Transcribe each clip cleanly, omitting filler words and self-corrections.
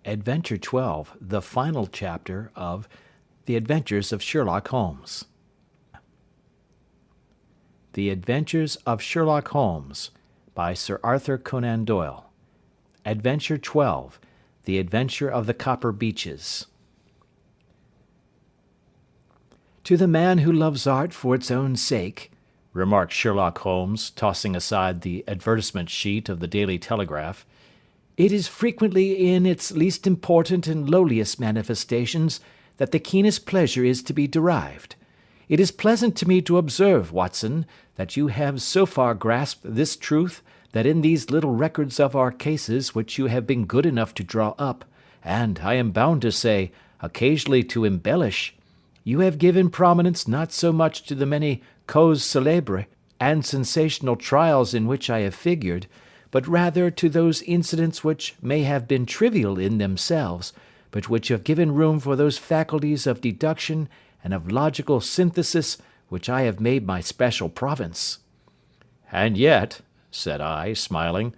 Adventure 12, the final chapter of The Adventures of Sherlock Holmes. The Adventures of Sherlock Holmes by Sir Arthur Conan Doyle. Adventure 12, The Adventure of the Copper Beeches. To the man who loves art for its own sake, remarked Sherlock Holmes, tossing aside the advertisement sheet of the Daily Telegraph, it is frequently in its least important and lowliest manifestations that the keenest pleasure is to be derived. It is pleasant to me to observe, Watson, that you have so far grasped this truth that in these little records of our cases which you have been good enough to draw up, and, I am bound to say, occasionally to embellish, you have given prominence not so much to the many causes célèbres and sensational trials in which I have figured, but rather to those incidents which may have been trivial in themselves, but which have given room for those faculties of deduction and of logical synthesis which I have made my special province. And yet, said I, smiling,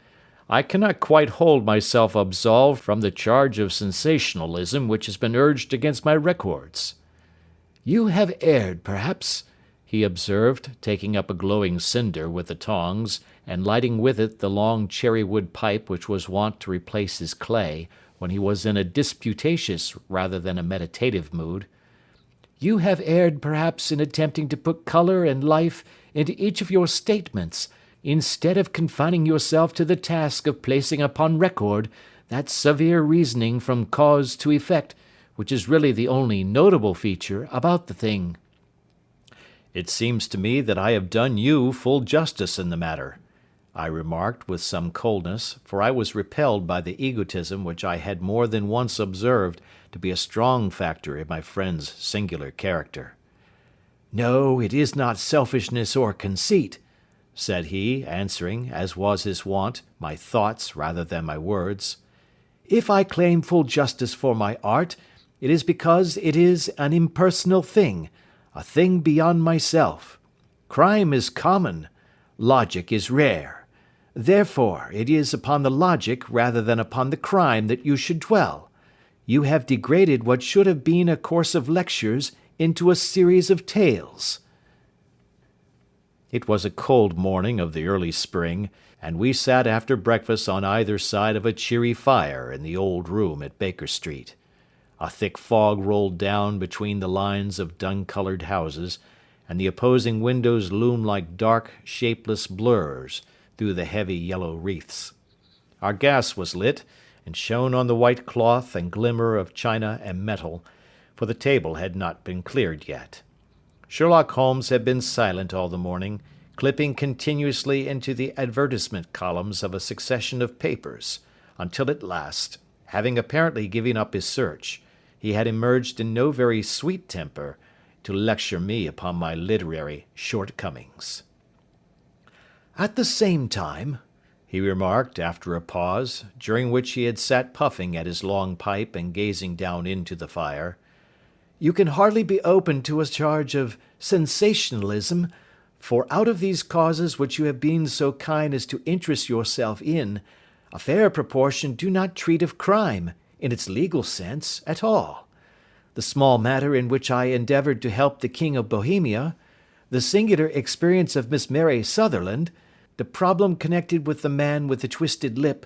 I cannot quite hold myself absolved from the charge of sensationalism which has been urged against my records. You have erred, perhaps, he observed, taking up a glowing cinder with the tongs, and lighting with it the long cherry-wood pipe which was wont to replace his clay when he was in a disputatious rather than a meditative mood. You have erred, perhaps, in attempting to put colour and life into each of your statements, instead of confining yourself to the task of placing upon record that severe reasoning from cause to effect, which is really the only notable feature about the thing. It seems to me that I have done you full justice in the matter, I remarked with some coldness, for I was repelled by the egotism which I had more than once observed to be a strong factor in my friend's singular character. No, it is not selfishness or conceit, said he, answering, as was his wont, my thoughts rather than my words. If I claim full justice for my art, it is because it is an impersonal thing, a thing beyond myself. Crime is common, logic is rare. Therefore, it is upon the logic rather than upon the crime that you should dwell. You have degraded what should have been a course of lectures into a series of tales. It was a cold morning of the early spring, and we sat after breakfast on either side of a cheery fire in the old room at Baker Street. A thick fog rolled down between the lines of dun-coloured houses, and the opposing windows loomed like dark, shapeless blurs through the heavy yellow wreaths. Our gas was lit, and shone on the white cloth and glimmer of china and metal, for the table had not been cleared yet. Sherlock Holmes had been silent all the morning, clipping continuously into the advertisement columns of a succession of papers, until at last, having apparently given up his search, he had emerged in no very sweet temper to lecture me upon my literary shortcomings. At the same time, he remarked after a pause, during which he had sat puffing at his long pipe and gazing down into the fire, you can hardly be open to a charge of sensationalism, for out of these causes which you have been so kind as to interest yourself in, a fair proportion do not treat of crime, in its legal sense, at all. The small matter in which I endeavoured to help the King of Bohemia, the singular experience of Miss Mary Sutherland, the problem connected with the man with the twisted lip,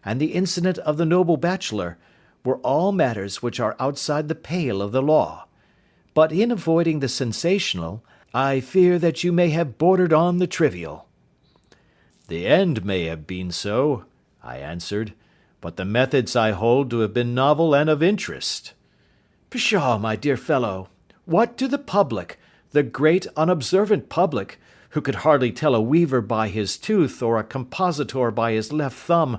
and the incident of the noble bachelor, were all matters which are outside the pale of the law. But in avoiding the sensational, I fear that you may have bordered on the trivial. The end may have been so, I answered, but the methods I hold to have been novel and of interest. Pshaw, my dear fellow, what do the public, the great unobservant public, who could hardly tell a weaver by his tooth or a compositor by his left thumb,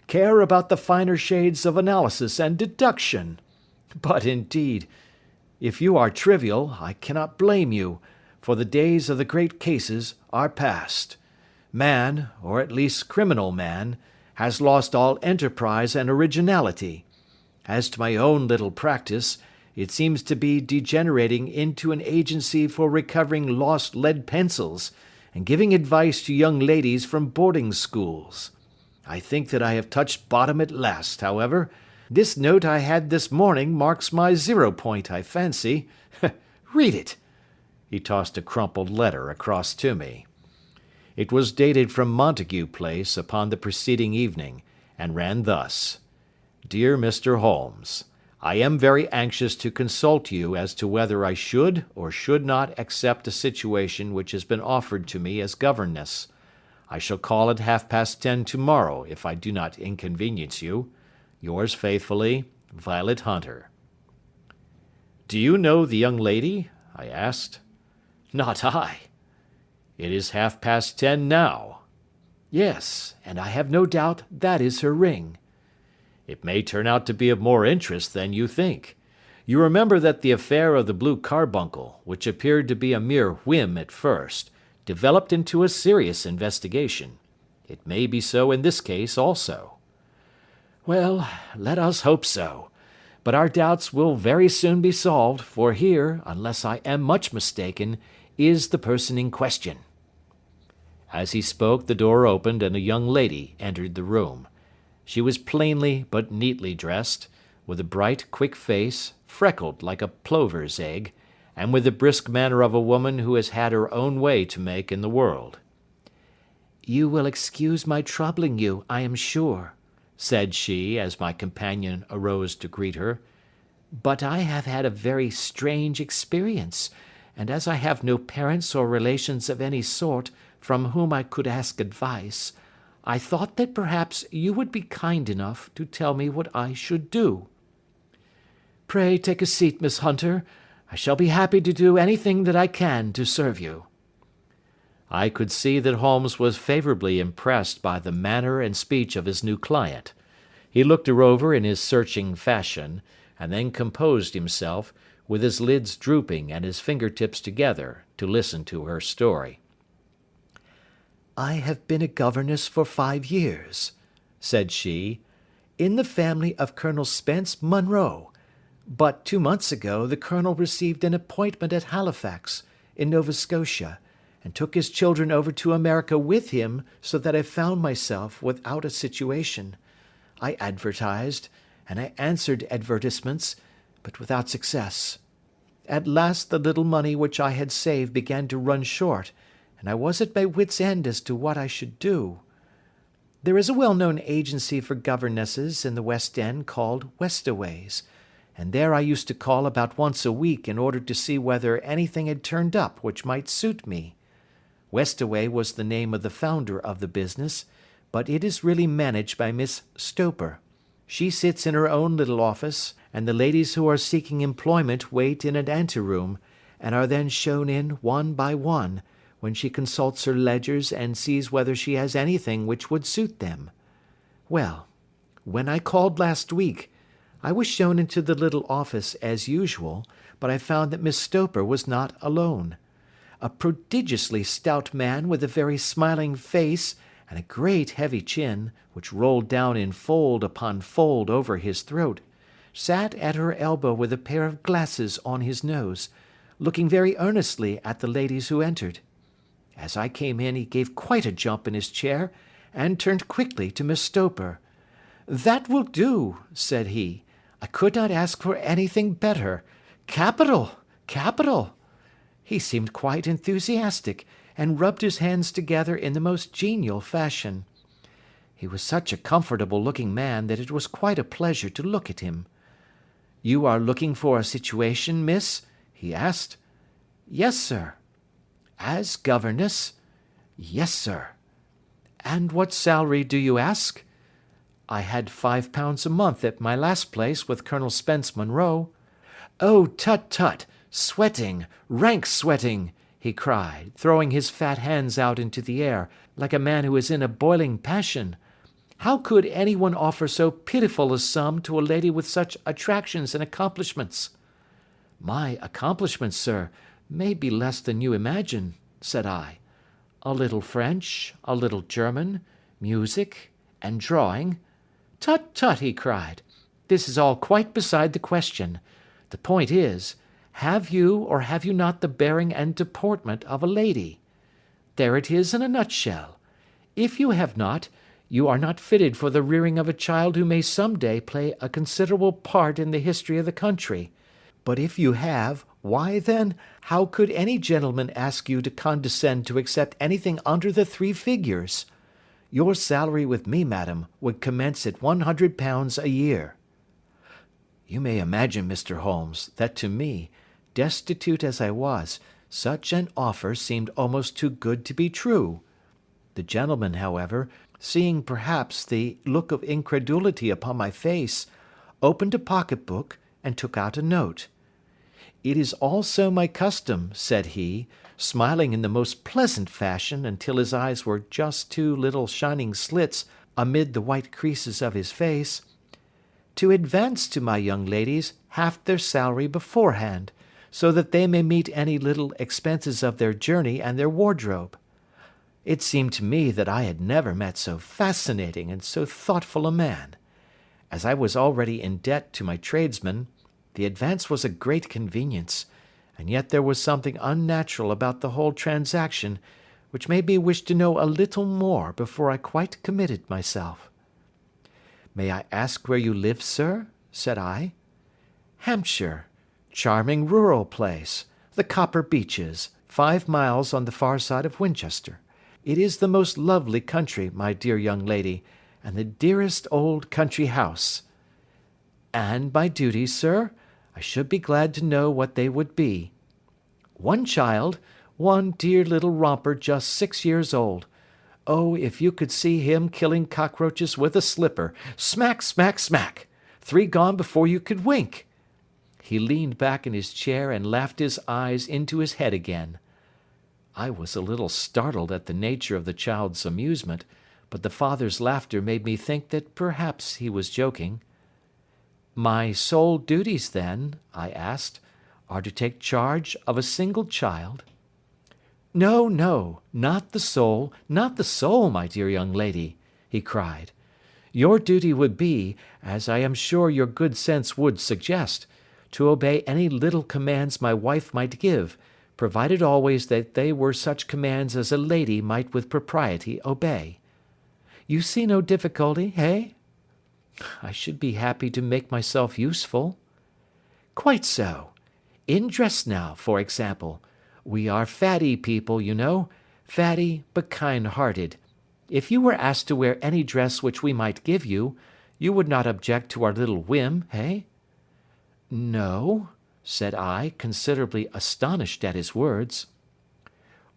care about the finer shades of analysis and deduction? But, indeed, if you are trivial, I cannot blame you, for the days of the great cases are past. Man, or at least criminal man, has lost all enterprise and originality. As to my own little practice, it seems to be degenerating into an agency for recovering lost lead pencils, and giving advice to young ladies from boarding schools. I think that I have touched bottom at last, however, This note I had this morning marks my 0 point, I fancy. Read it." He tossed a crumpled letter across to me. It was dated from Montague Place upon the preceding evening, and ran thus: "Dear Mr. Holmes, I am very anxious to consult you as to whether I should or should not accept a situation which has been offered to me as governess. I shall call at 10:30 tomorrow if I do not inconvenience you. Yours faithfully, Violet Hunter." "Do you know the young lady?" I asked. "Not I." "It is 10:30 now." "Yes, and I have no doubt that is her ring." "It may turn out to be of more interest than you think. You remember that the affair of the blue carbuncle, which appeared to be a mere whim at first, developed into a serious investigation. It may be so in this case also." "Well, let us hope so. But our doubts will very soon be solved, for here, unless I am much mistaken, is the person in question." As he spoke, the door opened and a young lady entered the room. She was plainly but neatly dressed, with a bright, quick face, freckled like a plover's egg, and with the brisk manner of a woman who has had her own way to make in the world. "You will excuse my troubling you, I am sure," said she, as my companion arose to greet her, "but I have had a very strange experience, and as I have no parents or relations of any sort from whom I could ask advice, I thought that perhaps you would be kind enough to tell me what I should do." "Pray take a seat, Miss Hunter. I shall be happy to do anything that I can to serve you." I could see that Holmes was favourably impressed by the manner and speech of his new client. He looked her over in his searching fashion, and then composed himself, with his lids drooping and his finger-tips together, to listen to her story. "I have been a governess for 5 years," said she, "in the family of Colonel Spence Munro, but 2 months ago the Colonel received an appointment at Halifax, in Nova Scotia, and took his children over to America with him, so that I found myself without a situation. I advertised, and I answered advertisements, but without success. At last the little money which I had saved began to run short, and I was at my wits' end as to what I should do. There is a well-known agency for governesses in the West End called Westaway's, and there I used to call about once a week in order to see whether anything had turned up which might suit me. Westaway was the name of the founder of the business, but it is really managed by Miss Stoper. She sits in her own little office, and the ladies who are seeking employment wait in an anteroom, and are then shown in one by one, when she consults her ledgers and sees whether she has anything which would suit them. Well, when I called last week, I was shown into the little office as usual, but I found that Miss Stoper was not alone. A prodigiously stout man with a very smiling face and a great heavy chin, which rolled down in fold upon fold over his throat, sat at her elbow with a pair of glasses on his nose, looking very earnestly at the ladies who entered. As I came in he gave quite a jump in his chair, and turned quickly to Miss Stoper. "That will do," said he. "I could not ask for anything better. Capital! Capital!" He seemed quite enthusiastic, and rubbed his hands together in the most genial fashion. He was such a comfortable-looking man that it was quite a pleasure to look at him. "You are looking for a situation, miss?" he asked. "Yes, sir." "As governess?" "Yes, sir." "And what salary do you ask?" "I had £5 a month at my last place with Colonel Spence Munro." "Oh, tut, tut! Sweating! Rank sweating!" he cried, throwing his fat hands out into the air, like a man who is in a boiling passion. "How could any one offer so pitiful a sum to a lady with such attractions and accomplishments?" "My accomplishments, sir, may be less than you imagine," said I. "A little French, a little German, music, and drawing—" "Tut, tut!" he cried. "This is all quite beside the question. The point is, have you or have you not the bearing and deportment of a lady? There it is in a nutshell. If you have not, You are not fitted for the rearing of a child who may some day play a considerable part in the history of the country. But if you have, why then, how could any gentleman ask you to condescend to accept anything under the 3 figures? Your salary with me, madam, would commence at £100 a year. You may imagine, Mr. Holmes, that to me, destitute as I was, such an offer seemed almost too good to be true. The gentleman, however, seeing perhaps the look of incredulity upon my face, opened a pocket-book and took out a note. It is also my custom, said he, smiling in the most pleasant fashion until his eyes were just 2 little shining slits amid the white creases of his face, to advance to my young ladies half their salary beforehand, so that they may meet any little expenses of their journey and their wardrobe. It seemed to me that I had never met so fascinating and so thoughtful a man. As I was already in debt to my tradesmen, the advance was a great convenience, and yet there was something unnatural about the whole transaction, which made me wish to know a little more before I quite committed myself. May I ask where you live, sir? said I. Hampshire. Charming rural place. The Copper Beeches, 5 miles on the far side of Winchester. It is the most lovely country, my dear young lady, and the dearest old country house. And my duties, sir? I should be glad to know what they would be. 1 child, one dear little romper just 6 years old. Oh, if you could see him killing cockroaches with a slipper. Smack, smack, smack. 3 gone before you could wink. He leaned back in his chair and laughed his eyes into his head again. I was a little startled at the nature of the child's amusement, but the father's laughter made me think that perhaps he was joking. My sole duties, then, I asked, are to take charge of a single child? No, no, not the soul, my dear young lady, he cried. Your duty would be, as I am sure your good sense would suggest, to obey any little commands my wife might give, provided always that they were such commands as a lady might with propriety obey. You see no difficulty, eh? I should be happy to make myself useful. Quite so. In dress now, for example. We are fatty people, you know, fatty but kind-hearted. If you were asked to wear any dress which we might give you, you would not object to our little whim, eh? No, said I, considerably astonished at his words.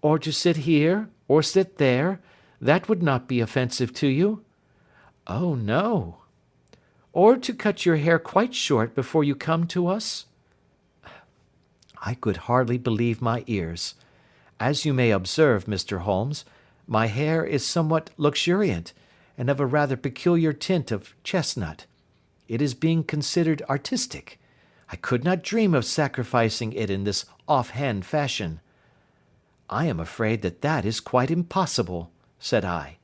Or to sit here, or sit there, that would not be offensive to you? Oh, no. Or to cut your hair quite short before you come to us? I could hardly believe my ears. As you may observe, Mr. Holmes, my hair is somewhat luxuriant, and of a rather peculiar tint of chestnut. It is being considered artistic. I could not dream of sacrificing it in this off-hand fashion. I am afraid that that is quite impossible, said I.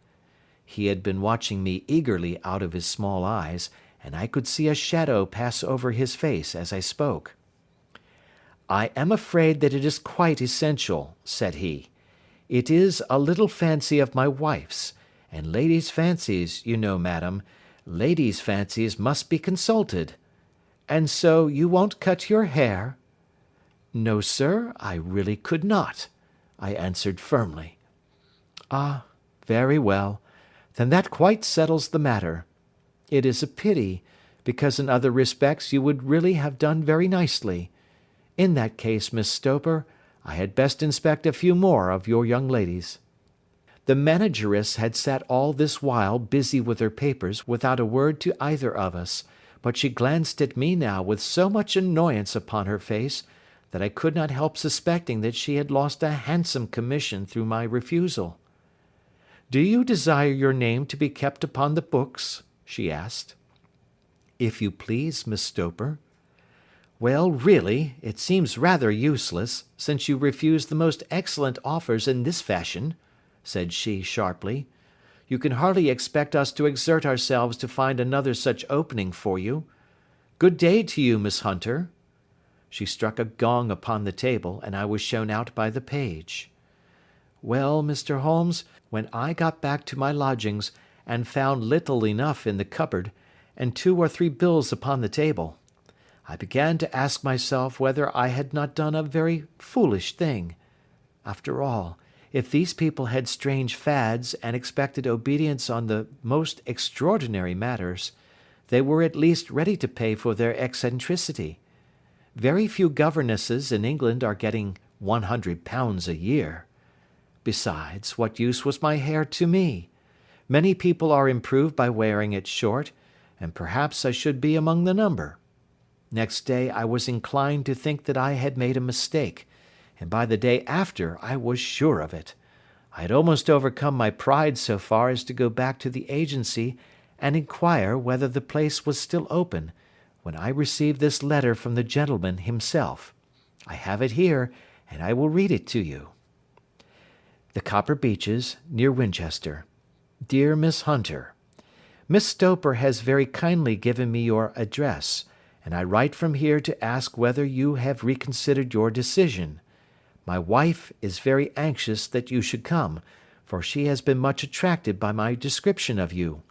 He had been watching me eagerly out of his small eyes, and I could see a shadow pass over his face as I spoke. I am afraid that it is quite essential, said he. It is a little fancy of my wife's, and ladies' fancies, you know, madam, ladies' fancies must be consulted. And so you won't cut your hair? No, sir, I really could not, I answered firmly. Ah, very well, then that quite settles the matter. It is a pity, because in other respects you would really have done very nicely. In that case, Miss Stoper, I had best inspect a few more of your young ladies. The manageress had sat all this while busy with her papers without a word to either of us, but she glanced at me now with so much annoyance upon her face that I could not help suspecting that she had lost a handsome commission through my refusal. Do you desire your name to be kept upon the books? She asked. If you please, Miss Stoper. Well, really, it seems rather useless, since you refuse the most excellent offers in this fashion, said she sharply. You can hardly expect us to exert ourselves to find another such opening for you. Good day to you, Miss Hunter. She struck a gong upon the table, and I was shown out by the page. Well, Mr. Holmes, when I got back to my lodgings, and found little enough in the cupboard, and 2 or 3 bills upon the table. I began to ask myself whether I had not done a very foolish thing. After all, if these people had strange fads and expected obedience on the most extraordinary matters, they were at least ready to pay for their eccentricity. Very few governesses in England are getting £100 a year. Besides, what use was my hair to me? Many people are improved by wearing it short, and perhaps I should be among the number. Next day I was inclined to think that I had made a mistake, and by the day after I was sure of it. I had almost overcome my pride so far as to go back to the agency and inquire whether the place was still open, when I received this letter from the gentleman himself. I have it here, and I will read it to you. The Copper Beeches, near Winchester. Dear Miss Hunter, Miss Stoper has very kindly given me your address, and I write from here to ask whether you have reconsidered your decision. My wife is very anxious that you should come, for she has been much attracted by my description of you.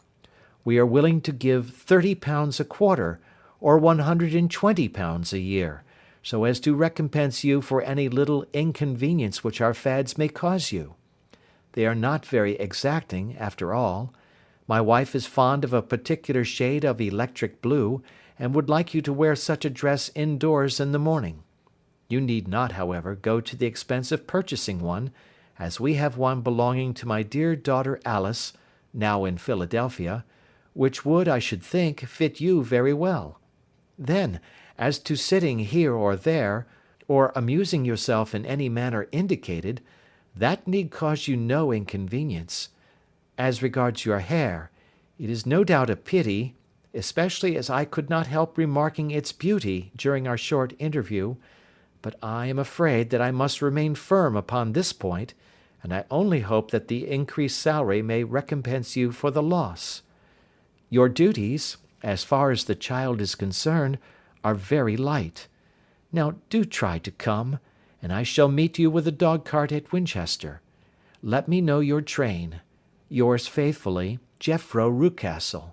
We are willing to give £30 a quarter, or £120 a year, so as to recompense you for any little inconvenience which our fads may cause you. They are not very exacting, after all. My wife is fond of a particular shade of electric blue, and would like you to wear such a dress indoors in the morning. You need not, however, go to the expense of purchasing one, as we have one belonging to my dear daughter Alice, now in Philadelphia, which would, I should think, fit you very well. Then, as to sitting here or there, or amusing yourself in any manner indicated, that need cause you no inconvenience. As regards your hair, it is no doubt a pity, especially as I could not help remarking its beauty during our short interview, but I am afraid that I must remain firm upon this point, and I only hope that the increased salary may recompense you for the loss. Your duties, as far as the child is concerned, are very light. Now do try to come, and I shall meet you with a dog-cart at Winchester. Let me know your train. Yours faithfully, Jeffro Rucastle.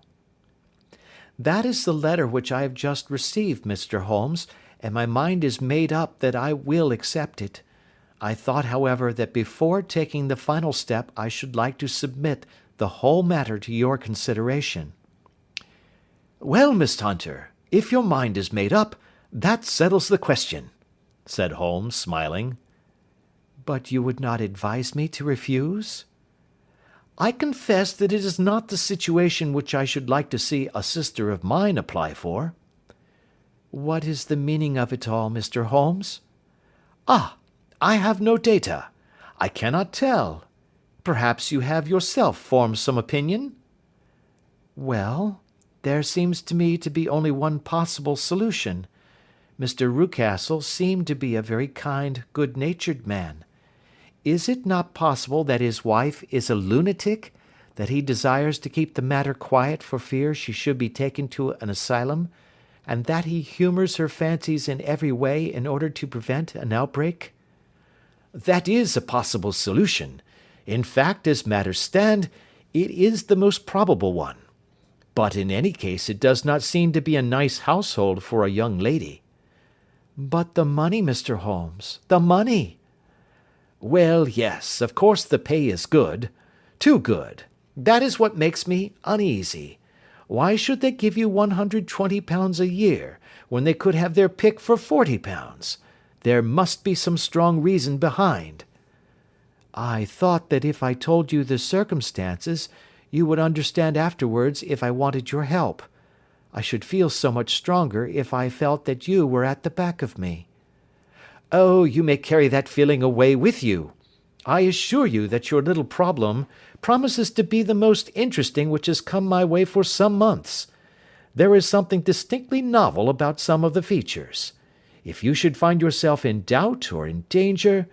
That is the letter which I have just received, Mr. Holmes, and my mind is made up that I will accept it. I thought, however, that before taking the final step I should like to submit the whole matter to your consideration. Well, Miss Hunter, if your mind is made up, that settles the question, said Holmes, smiling. But you would not advise me to refuse? I confess that it is not the situation which I should like to see a sister of mine apply for. What is the meaning of it all, Mr. Holmes? Ah, I have no data. I cannot tell. Perhaps you have yourself formed some opinion? Well, there seems to me to be only one possible solution. Mr. Rucastle seemed to be a very kind, good-natured man. Is it not possible that his wife is a lunatic, that he desires to keep the matter quiet for fear she should be taken to an asylum, and that he humours her fancies in every way in order to prevent an outbreak? That is a possible solution. In fact, as matters stand, it is the most probable one. But in any case it does not seem to be a nice household for a young lady. But the money, Mr. Holmes, the money! Well, yes, of course the pay is good. Too good. That is what makes me uneasy. Why should they give you £120 a year, when they could have their pick for £40? There must be some strong reason behind. I thought that if I told you the circumstances, you would understand afterwards if I wanted your help. I should feel so much stronger if I felt that you were at the back of me. Oh, you may carry that feeling away with you. I assure you that your little problem promises to be the most interesting which has come my way for some months. There is something distinctly novel about some of the features. If you should find yourself in doubt or in danger—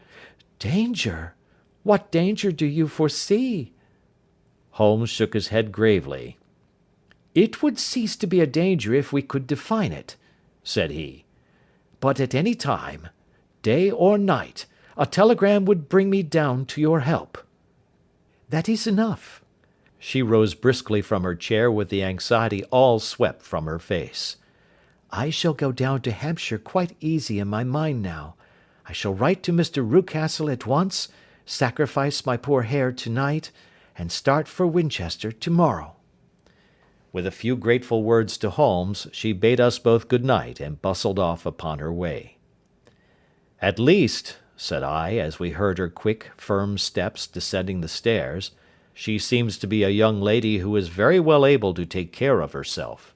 Danger? What danger do you foresee? Holmes shook his head gravely. It would cease to be a danger if we could define it, said he. But at any time, day or night, a telegram would bring me down to your help. That is enough. She rose briskly from her chair with the anxiety all swept from her face. "I shall go down to Hampshire quite easy in my mind now. I shall write to Mr. Rucastle at once, sacrifice my poor hair to-night, and start for Winchester to-morrow." With a few grateful words to Holmes, she bade us both good night and bustled off upon her way. "At least," said I, as we heard her quick, firm steps descending the stairs, "she seems to be a young lady who is very well able to take care of herself."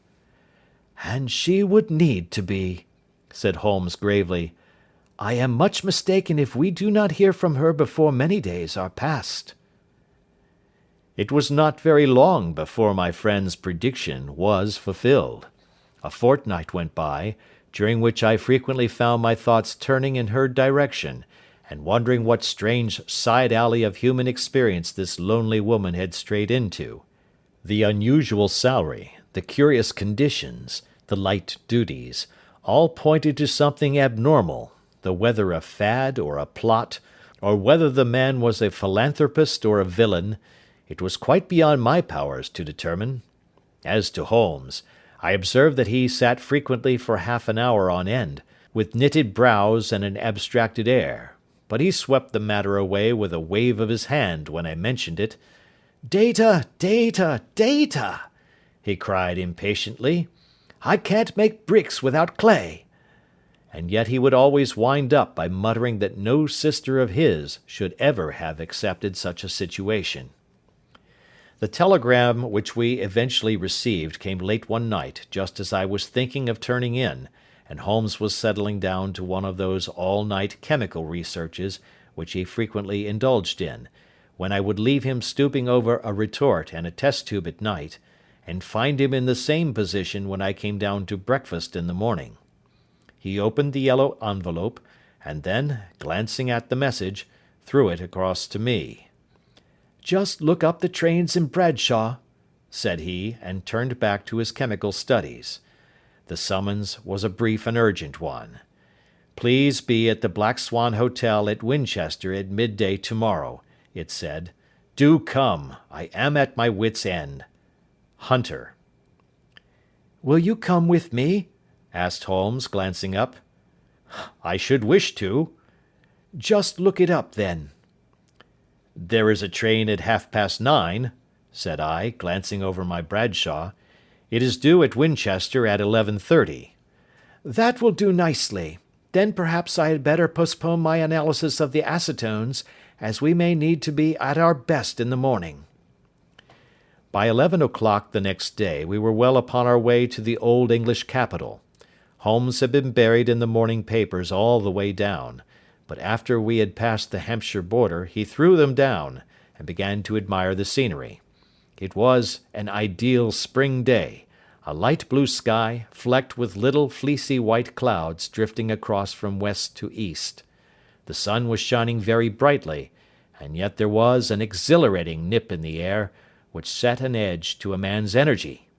"And she would need to be," said Holmes gravely. "I am much mistaken if we do not hear from her before many days are past." It was not very long before my friend's prediction was fulfilled. A fortnight went by, during which I frequently found my thoughts turning in her direction, and wondering what strange side alley of human experience this lonely woman had strayed into. The unusual salary, the curious conditions, the light duties, all pointed to something abnormal, though whether a fad or a plot, or whether the man was a philanthropist or a villain, it was quite beyond my powers to determine. As to Holmes, I observed that he sat frequently for half an hour on end, with knitted brows and an abstracted air, but he swept the matter away with a wave of his hand when I mentioned it. "Data, data, data!" he cried impatiently. "I can't make bricks without clay." And yet he would always wind up by muttering that no sister of his should ever have accepted such a situation. The telegram which we eventually received came late one night just as I was thinking of turning in, and Holmes was settling down to one of those all-night chemical researches which he frequently indulged in, when I would leave him stooping over a retort and a test tube at night, and find him in the same position when I came down to breakfast in the morning. He opened the yellow envelope, and then, glancing at the message, threw it across to me. "Just look up the trains in Bradshaw," said he, and turned back to his chemical studies. The summons was a brief and urgent one. "Please be at the Black Swan Hotel at Winchester at midday tomorrow," it said. "Do come. I am at my wit's end. Hunter." "Will you come with me?" asked Holmes, glancing up. "I should wish to." "Just look it up, then." "There is a train at 9:30, said I, glancing over my Bradshaw. "It is due at Winchester at 11:30. "That will do nicely. Then perhaps I had better postpone my analysis of the acetones, as we may need to be at our best in the morning." By 11 o'clock the next day we were well upon our way to the old English capital. Holmes had been buried in the morning papers all the way down, but after we had passed the Hampshire border he threw them down, and began to admire the scenery. It was an ideal spring day, a light blue sky, flecked with little fleecy white clouds drifting across from west to east. The sun was shining very brightly, and yet there was an exhilarating nip in the air, which set an edge to a man's energy.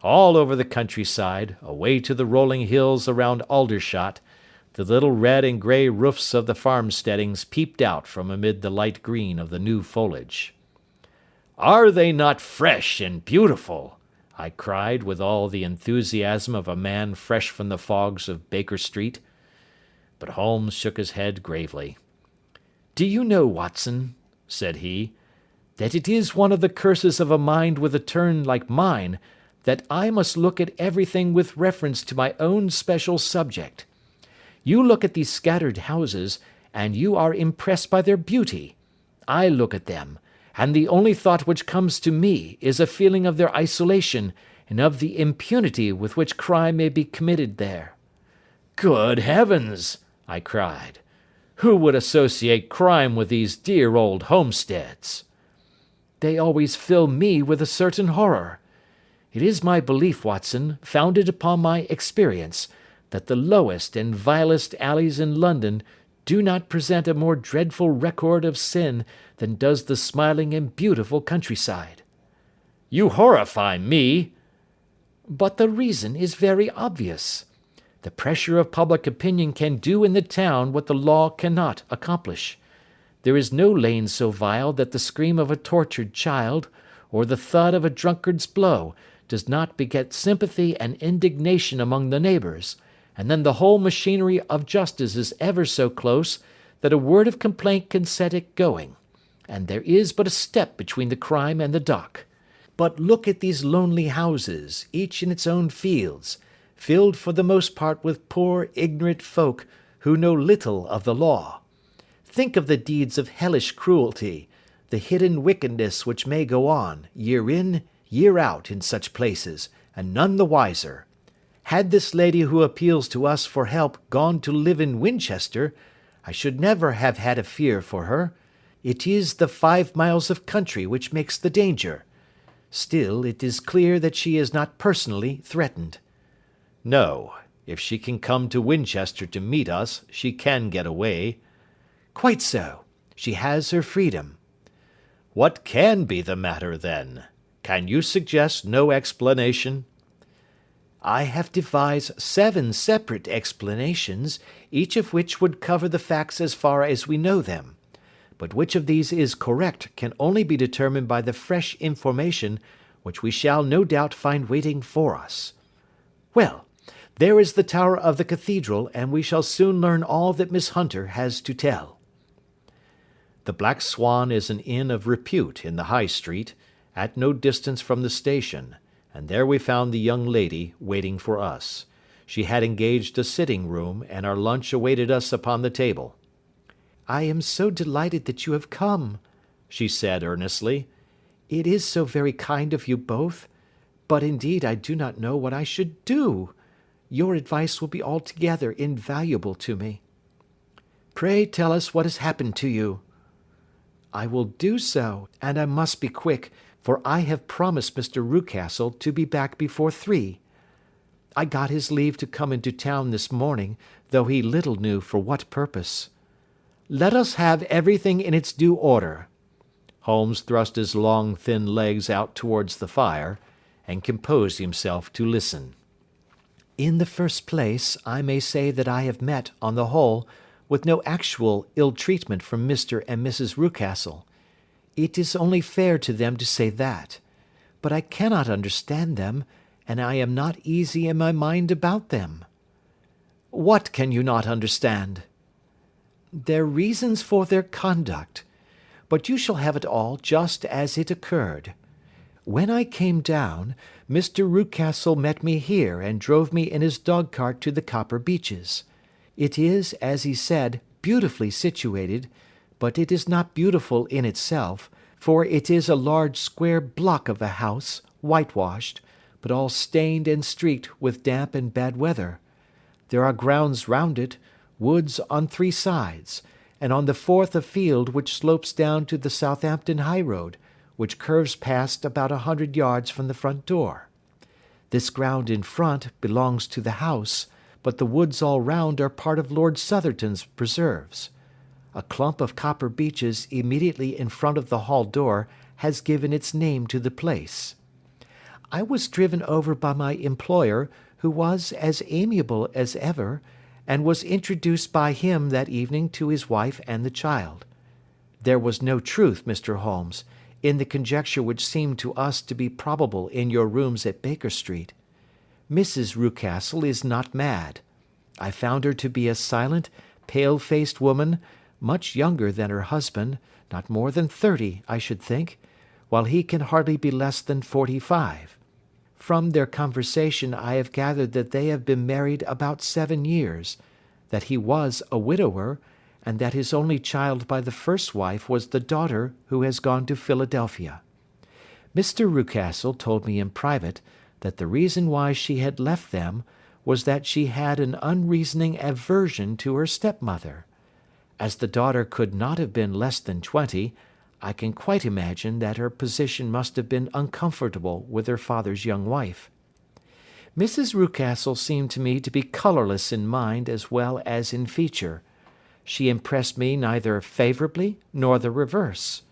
All over the countryside, away to the rolling hills around Aldershot, the little red and grey roofs of the farmsteadings peeped out from amid the light green of the new foliage. "Are they not fresh and beautiful?" I cried with all the enthusiasm of a man fresh from the fogs of Baker Street. But Holmes shook his head gravely. "Do you know, Watson," said he, "that it is one of the curses of a mind with a turn like mine, that I must look at everything with reference to my own special subject. You look at these scattered houses, and you are impressed by their beauty. I look at them, and the only thought which comes to me is a feeling of their isolation, and of the impunity with which crime may be committed there." "Good heavens!" I cried. "Who would associate crime with these dear old homesteads?" "They always fill me with a certain horror. It is my belief, Watson, founded upon my experience, that the lowest and vilest alleys in London do not present a more dreadful record of sin than does the smiling and beautiful countryside." "You horrify me." "But the reason is very obvious. The pressure of public opinion can do in the town what the law cannot accomplish. There is no lane so vile that the scream of a tortured child, or the thud of a drunkard's blow, does not beget sympathy and indignation among the neighbours, and then the whole machinery of justice is ever so close that a word of complaint can set it going, and there is but a step between the crime and the dock. But look at these lonely houses, each in its own fields, filled for the most part with poor ignorant folk who know little of the law. Think of the deeds of hellish cruelty, the hidden wickedness which may go on, year in, year out, in such places, and none the wiser. Had this lady who appeals to us for help gone to live in Winchester, I should never have had a fear for her. It is the 5 miles of country which makes the danger. Still, it is clear that she is not personally threatened. No, if she can come to Winchester to meet us, she can get away. Quite so. She has her freedom. What can be the matter, then? Can you suggest no explanation? I have devised 7 separate explanations, each of which would cover the facts as far as we know them. But which of these is correct can only be determined by the fresh information which we shall no doubt find waiting for us. Well, there is the tower of the cathedral, and we shall soon learn all that Miss Hunter has to tell. The Black Swan is an inn of repute in the High Street, at no distance from the station, and there we found the young lady waiting for us. She had engaged a sitting room, and our lunch awaited us upon the table. "I am so delighted that you have come," she said earnestly. "It is so very kind of you both, but indeed I do not know what I should do. Your advice will be altogether invaluable to me." "Pray tell us what has happened to you." "I will do so, and I must be quick, for I have promised Mr. Rucastle to be back before 3. I got his leave to come into town this morning, though he little knew for what purpose." "Let us have everything in its due order." Holmes thrust his long, thin legs out towards the fire, and composed himself to listen. "In the first place, I may say that I have met, on the whole, with no actual ill treatment from Mr. and Mrs. Rucastle. It is only fair to them to say that. But I cannot understand them, and I am not easy in my mind about them." "What can you not understand?" "Their reasons for their conduct. But you shall have it all just as it occurred. When I came down, Mr. Rucastle met me here and drove me in his dog-cart to the Copper Beeches. It is, as he said, beautifully situated, but it is not beautiful in itself, for it is a large square block of a house, whitewashed, but all stained and streaked with damp and bad weather. There are grounds round it, woods on 3 sides, and on the 4th a field which slopes down to the Southampton high road, which curves past about 100 yards from the front door. This ground in front belongs to the house, but the woods all round are part of Lord Southerton's preserves. A clump of copper beeches immediately in front of the hall door has given its name to the place. I was driven over by my employer, who was as amiable as ever, and was introduced by him that evening to his wife and the child. There was no truth, Mr. Holmes, in the conjecture which seemed to us to be probable in your rooms at Baker Street. Mrs. Rucastle is not mad. I found her to be a silent, pale-faced woman, much younger than her husband, not more than 30, I should think, while he can hardly be less than 45. From their conversation I have gathered that they have been married about 7 years, that he was a widower, and that his only child by the first wife was the daughter who has gone to Philadelphia. Mr. Rucastle told me in private that the reason why she had left them was that she had an unreasoning aversion to her stepmother. As the daughter could not have been less than 20, I can quite imagine that her position must have been uncomfortable with her father's young wife. Mrs. Rucastle seemed to me to be colourless in mind as well as in feature. She impressed me neither favourably nor the reverse.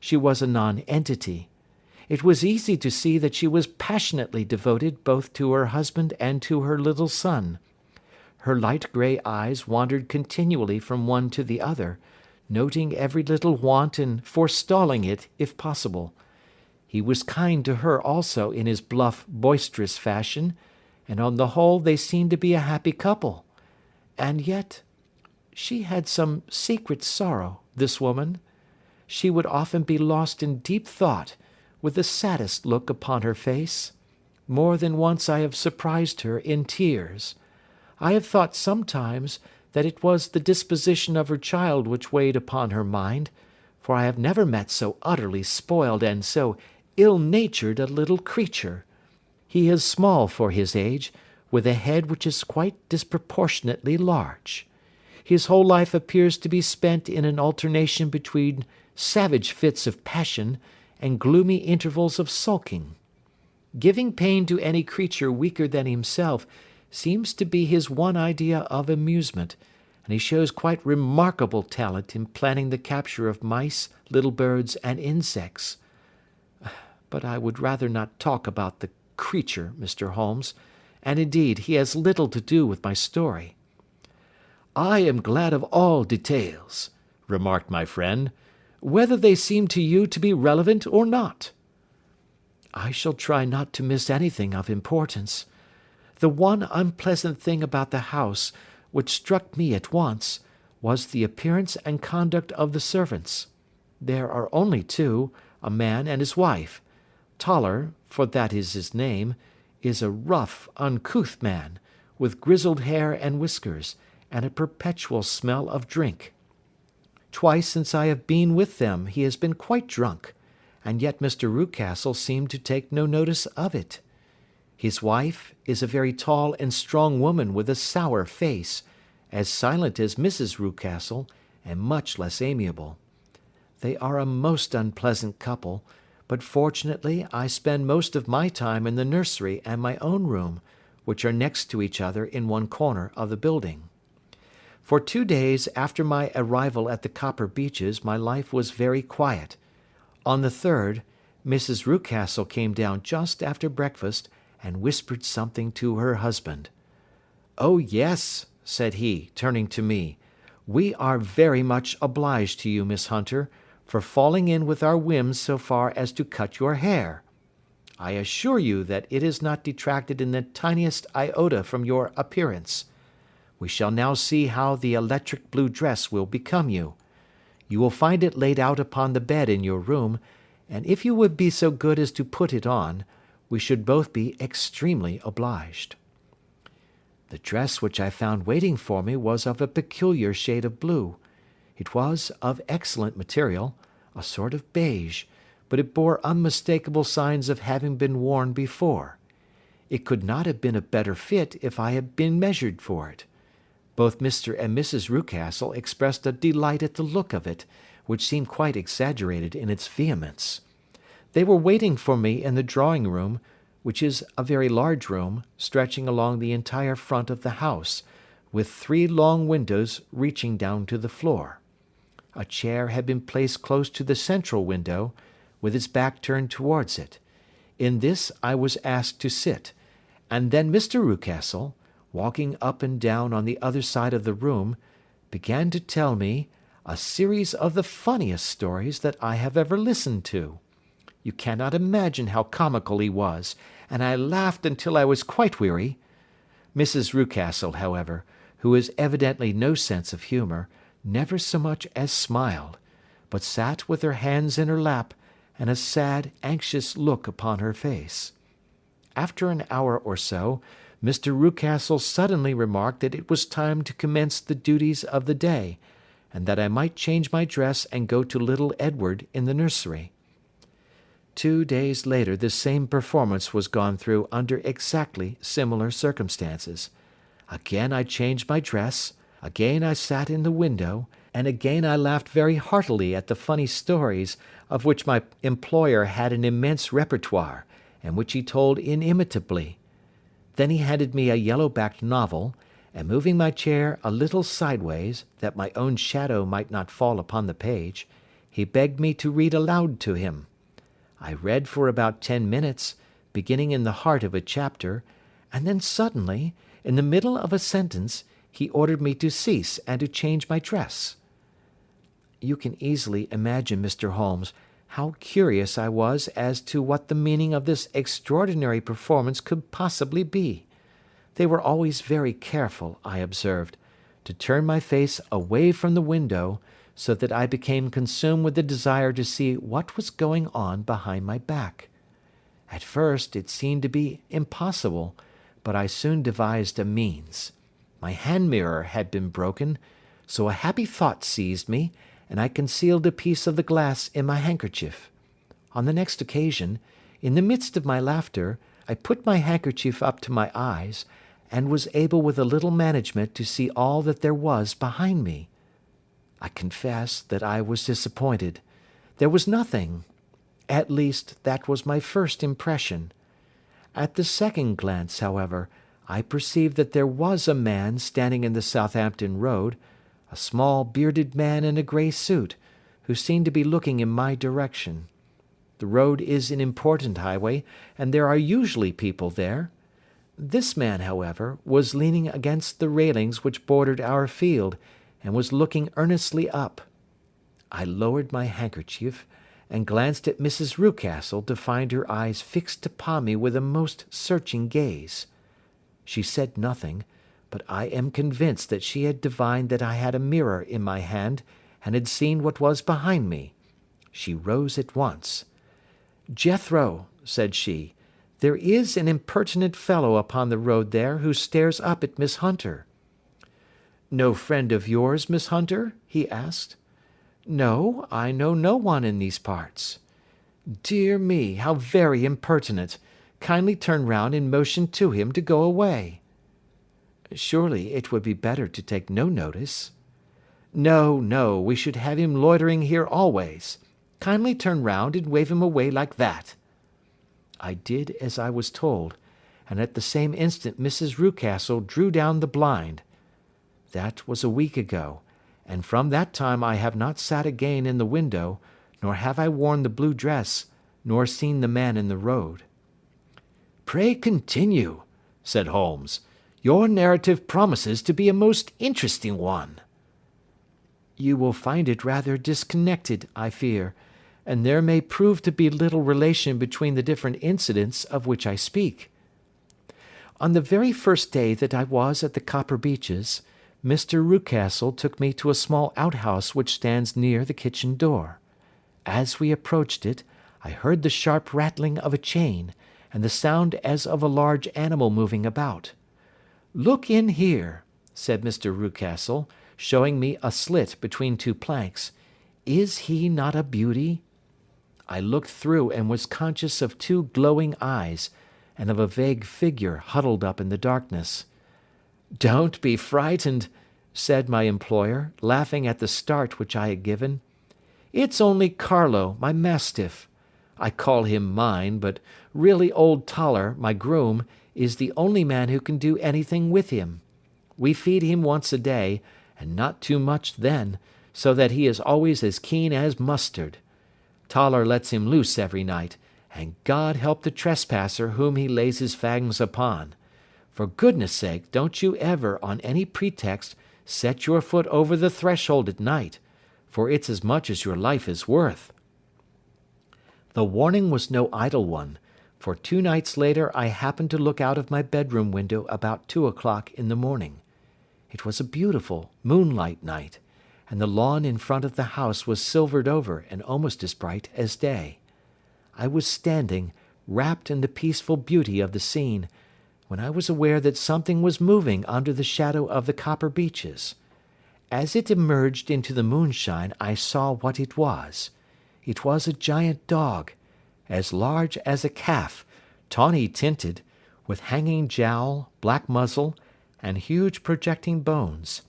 She was a nonentity. It was easy to see that she was passionately devoted both to her husband and to her little son. Her light grey eyes wandered continually from one to the other, noting every little want and forestalling it if possible. He was kind to her also in his bluff, boisterous fashion, and on the whole they seemed to be a happy couple. And yet, she had some secret sorrow, this woman. She would often be lost in deep thought, with the saddest look upon her face. More than once I have surprised her in tears. I have thought sometimes that it was the disposition of her child which weighed upon her mind, for I have never met so utterly spoiled and so ill-natured a little creature. He is small for his age, with a head which is quite disproportionately large. His whole life appears to be spent in an alternation between savage fits of passion and gloomy intervals of sulking. Giving pain to any creature weaker than himself seems to be his one idea of amusement, and he shows quite remarkable talent in planning the capture of mice, little birds, and insects. But I would rather not talk about the creature, Mr. Holmes, and indeed he has little to do with my story. I am glad of all details, remarked my friend, whether they seem to you to be relevant or not. I shall try not to miss anything of importance. The one unpleasant thing about the house, which struck me at once, was the appearance and conduct of the servants. There are only two, a man and his wife. Toller, for that is his name, is a rough, uncouth man, with grizzled hair and whiskers, and a perpetual smell of drink. Twice since I have been with them he has been quite drunk, and yet Mr. Rucastle seemed to take no notice of it. His wife is a very tall and strong woman with a sour face, as silent as Mrs. Rucastle, and much less amiable. They are a most unpleasant couple, but fortunately I spend most of my time in the nursery and my own room, which are next to each other in one corner of the building. For 2 days after my arrival at the Copper Beeches my life was very quiet. On the third, Mrs. Rucastle came down just after breakfast and whispered something to her husband. "Oh, yes," said he, turning to me, "we are very much obliged to you, Miss Hunter, for falling in with our whims so far as to cut your hair. I assure you that it has not detracted in the tiniest iota from your appearance. We shall now see how the electric blue dress will become you. You will find it laid out upon the bed in your room, and if you would be so good as to put it on, we should both be extremely obliged." The dress which I found waiting for me was of a peculiar shade of blue. It was of excellent material, a sort of beige, but it bore unmistakable signs of having been worn before. It could not have been a better fit if I had been measured for it. Both Mr. and Mrs. Rucastle expressed a delight at the look of it, which seemed quite exaggerated in its vehemence. They were waiting for me in the drawing-room, which is a very large room, stretching along the entire front of the house, with 3 long windows reaching down to the floor. A chair had been placed close to the central window, with its back turned towards it. In this I was asked to sit, and then Mr. Rucastle, walking up and down on the other side of the room, began to tell me a series of the funniest stories that I have ever listened to. You cannot imagine how comical he was, and I laughed until I was quite weary. Mrs. Rucastle, however, who has evidently no sense of humour, never so much as smiled, but sat with her hands in her lap and a sad, anxious look upon her face. After an hour or so, Mr. Rucastle suddenly remarked that it was time to commence the duties of the day, and that I might change my dress and go to little Edward in the nursery. 2 days later the same performance was gone through under exactly similar circumstances. Again I changed my dress, again I sat in the window, and again I laughed very heartily at the funny stories of which my employer had an immense repertoire, and which he told inimitably. Then he handed me a yellow-backed novel, and moving my chair a little sideways, that my own shadow might not fall upon the page, he begged me to read aloud to him. I read for about 10 minutes, beginning in the heart of a chapter, and then suddenly, in the middle of a sentence, he ordered me to cease and to change my dress. You can easily imagine, Mr. Holmes, How curious I was as to what the meaning of this extraordinary performance could possibly be. They were always very careful, I observed, to turn my face away from the window, so that I became consumed with the desire to see what was going on behind my back. At first it seemed to be impossible, but I soon devised a means. My hand mirror had been broken, so a happy thought seized me, and I concealed a piece of the glass in my handkerchief. On the next occasion, in the midst of my laughter, I put my handkerchief up to my eyes, and was able with a little management to see all that there was behind me. I confess that I was disappointed. There was nothing. At least, that was my first impression. At the second glance, however, I perceived that there was a man standing in the Southampton Road, a small bearded man in a grey suit, who seemed to be looking in my direction. The road is an important highway, and there are usually people there. This man, however, was leaning against the railings which bordered our field, and was looking earnestly up. I lowered my handkerchief, and glanced at Mrs. Rucastle to find her eyes fixed upon me with a most searching gaze. She said nothing, but I am convinced that she had divined that I had a mirror in my hand, and had seen what was behind me. She rose at once. "Jethro," said she, "there is an impertinent fellow upon the road there who stares up at Miss Hunter." "No friend of yours, Miss Hunter?" he asked. "No, I know no one in these parts." "Dear me, how very impertinent! Kindly turn round and motion to him to go away." "Surely it would be better to take no notice." "No, no, we should have him loitering here always. Kindly turn round and wave him away like that." I did as I was told, and at the same instant Mrs. Rucastle drew down the blind. That was a week ago, and from that time I have not sat again in the window, nor have I worn the blue dress, nor seen the man in the road. "Pray continue," said Holmes. "Your narrative promises to be a most interesting one." "You will find it rather disconnected, I fear, and there may prove to be little relation between the different incidents of which I speak. On the very first day that I was at the Copper Beeches, Mr. Rucastle took me to a small outhouse which stands near the kitchen door. As we approached it, I heard the sharp rattling of a chain, and the sound as of a large animal moving about. "Look in here," said Mr. Rucastle, showing me a slit between two planks. "Is he not a beauty?" I looked through and was conscious of two glowing eyes, and of a vague figure huddled up in the darkness. "Don't be frightened," said my employer, laughing at the start which I had given. "It's only Carlo, my mastiff. I call him mine, but really old Toller, my groom, is the only man who can do anything with him. We feed him once a day, and not too much then, so that he is always as keen as mustard. Toller lets him loose every night, and God help the trespasser whom he lays his fangs upon. For goodness sake, don't you ever, on any pretext, set your foot over the threshold at night, for it's as much as your life is worth." The warning was no idle one, for 2 nights later I happened to look out of my bedroom window about 2 o'clock in the morning. It was a beautiful moonlight night, and the lawn in front of the house was silvered over and almost as bright as day. I was standing, wrapped in the peaceful beauty of the scene, when I was aware that something was moving under the shadow of the Copper Beeches. As it emerged into the moonshine I saw what it was. It was a giant dog, as large as a calf, tawny tinted, with hanging jowl, black muzzle, and huge projecting bones.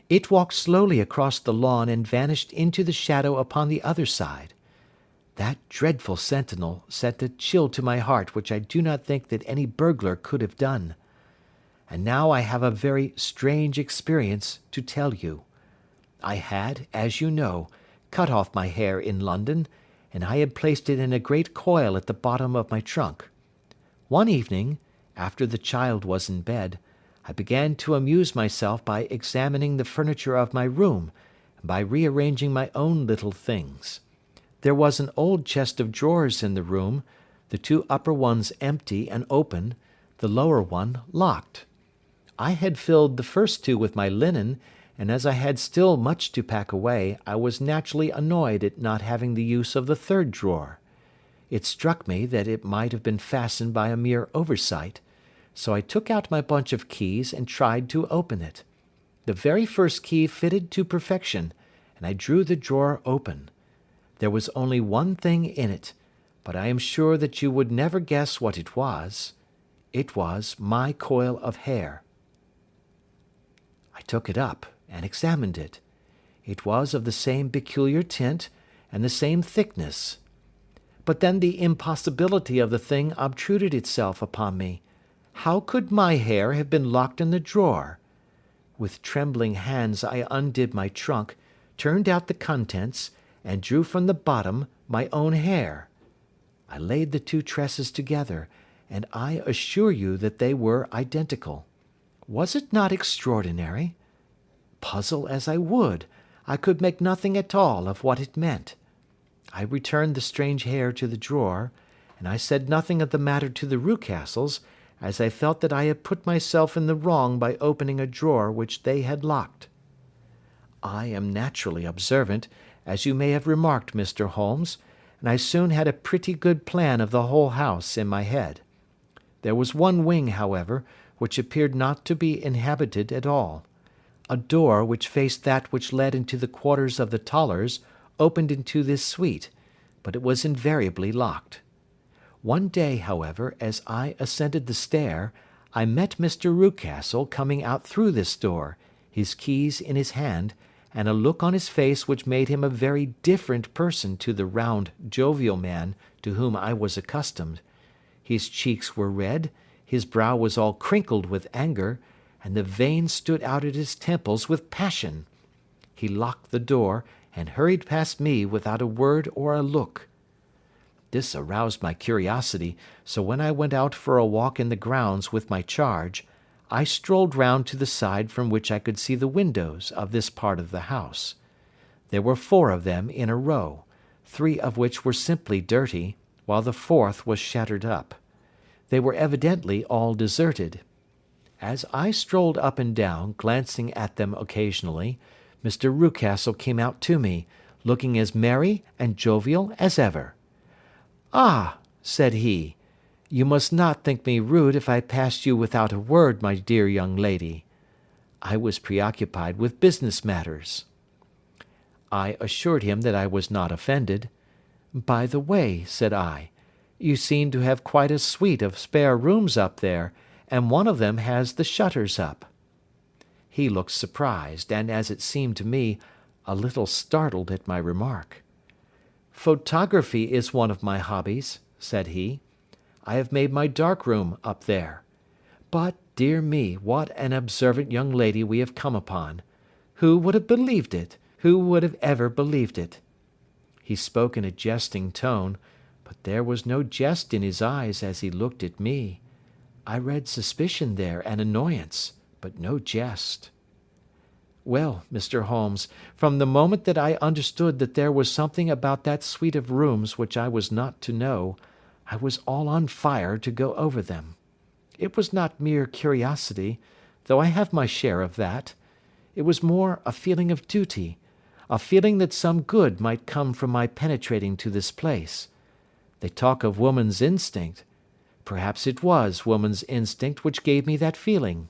It walked slowly across the lawn and vanished into the shadow upon the other side. That dreadful sentinel sent a chill to my heart which I do not think that any burglar could have done. And now I have a very strange experience to tell you. I had, as you know, cut off my hair in London, and I had placed it in a great coil at the bottom of my trunk. One evening, after the child was in bed, I began to amuse myself by examining the furniture of my room, and by rearranging my own little things. There was an old chest of drawers in the room, the two upper ones empty and open, the lower one locked. I had filled the first two with my linen, and as I had still much to pack away, I was naturally annoyed at not having the use of the third drawer. It struck me that it might have been fastened by a mere oversight, so I took out my bunch of keys and tried to open it. The very first key fitted to perfection, and I drew the drawer open. There was only one thing in it, but I am sure that you would never guess what it was. It was my coil of hair. I took it up and examined it. It was of the same peculiar tint and the same thickness. But then the impossibility of the thing obtruded itself upon me. How could my hair have been locked in the drawer? With trembling hands I undid my trunk, turned out the contents, and drew from the bottom my own hair. I laid the two tresses together, and I assure you that they were identical. Was it not extraordinary? Puzzle as I would, I could make nothing at all of what it meant. I returned the strange hair to the drawer, and I said nothing of the matter to the Rucastles, as I felt that I had put myself in the wrong by opening a drawer which they had locked. I am naturally observant, as you may have remarked, Mr. Holmes, and I soon had a pretty good plan of the whole house in my head. There was one wing, however, which appeared not to be inhabited at all. A door which faced that which led into the quarters of the Tollers opened into this suite, but it was invariably locked. One day, however, as I ascended the stair, I met Mr. Rucastle coming out through this door, his keys in his hand, and a look on his face which made him a very different person to the round, jovial man to whom I was accustomed. His cheeks were red, his brow was all crinkled with anger, and the veins stood out at his temples with passion. He locked the door, and hurried past me without a word or a look. This aroused my curiosity, so when I went out for a walk in the grounds with my charge, I strolled round to the side from which I could see the windows of this part of the house. There were 4 of them in a row, 3 of which were simply dirty, while the 4th was shattered up. They were evidently all deserted. As I strolled up and down, glancing at them occasionally, Mr. Rucastle came out to me, looking as merry and jovial as ever. "Ah," said he, "you must not think me rude if I passed you without a word, my dear young lady." I was preoccupied with business matters. I assured him that I was not offended. "By the way," said I, "you seem to have quite a suite of spare rooms up there, and one of them has the shutters up." He looked surprised, and, as it seemed to me, a little startled at my remark. "Photography is one of my hobbies," said he. "I have made my dark room up there. But, dear me, what an observant young lady we have come upon! Who would have believed it? Who would have ever believed it?" He spoke in a jesting tone, but there was no jest in his eyes as he looked at me. I read suspicion there and annoyance, but no jest. Well, Mr. Holmes, from the moment that I understood that there was something about that suite of rooms which I was not to know, I was all on fire to go over them. It was not mere curiosity, though I have my share of that. It was more a feeling of duty, a feeling that some good might come from my penetrating to this place. They talk of woman's instinct. Perhaps it was woman's instinct which gave me that feeling.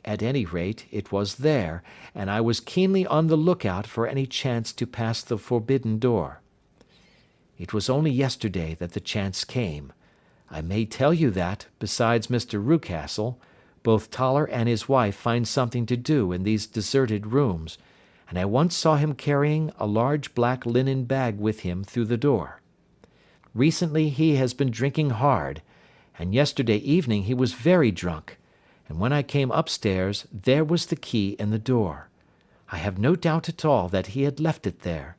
At any rate, it was there, and I was keenly on the lookout for any chance to pass the forbidden door. It was only yesterday that the chance came. I may tell you that, besides Mr. Rucastle, both Toller and his wife find something to do in these deserted rooms, and I once saw him carrying a large black linen bag with him through the door. Recently he has been drinking hard, and yesterday evening he was very drunk, and when I came upstairs there was the key in the door. I have no doubt at all that he had left it there.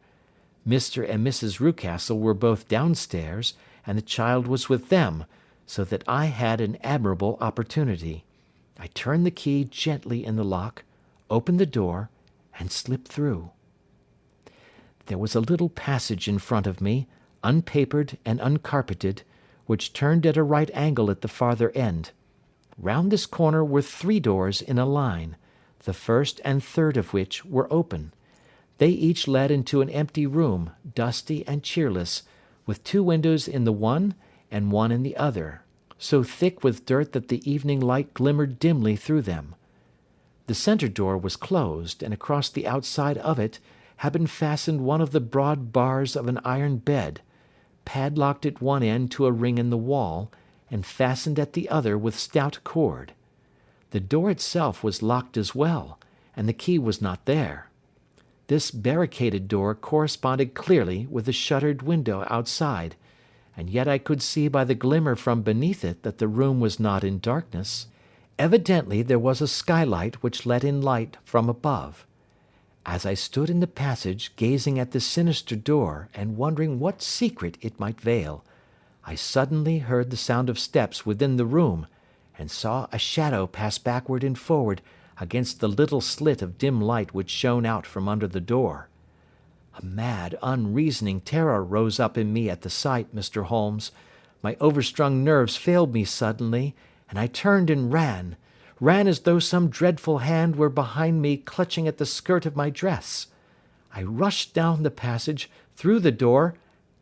Mr. and Mrs. Rucastle were both downstairs, and the child was with them, so that I had an admirable opportunity. I turned the key gently in the lock, opened the door, and slipped through. There was a little passage in front of me, unpapered and uncarpeted, which turned at a right angle at the farther end. Round this corner were 3 doors in a line, the first and third of which were open. They each led into an empty room, dusty and cheerless, with 2 windows in the one and one in the other, so thick with dirt that the evening light glimmered dimly through them. The centre door was closed, and across the outside of it had been fastened one of the broad bars of an iron bed, padlocked at one end to a ring in the wall, and fastened at the other with stout cord. The door itself was locked as well, and the key was not there. This barricaded door corresponded clearly with the shuttered window outside, and yet I could see by the glimmer from beneath it that the room was not in darkness. Evidently there was a skylight which let in light from above. As I stood in the passage gazing at the sinister door and wondering what secret it might veil, I suddenly heard the sound of steps within the room, and saw a shadow pass backward and forward against the little slit of dim light which shone out from under the door. A mad, unreasoning terror rose up in me at the sight, Mr. Holmes. My overstrung nerves failed me suddenly, and I turned and ran as though some dreadful hand were behind me clutching at the skirt of my dress. I rushed down the passage, through the door,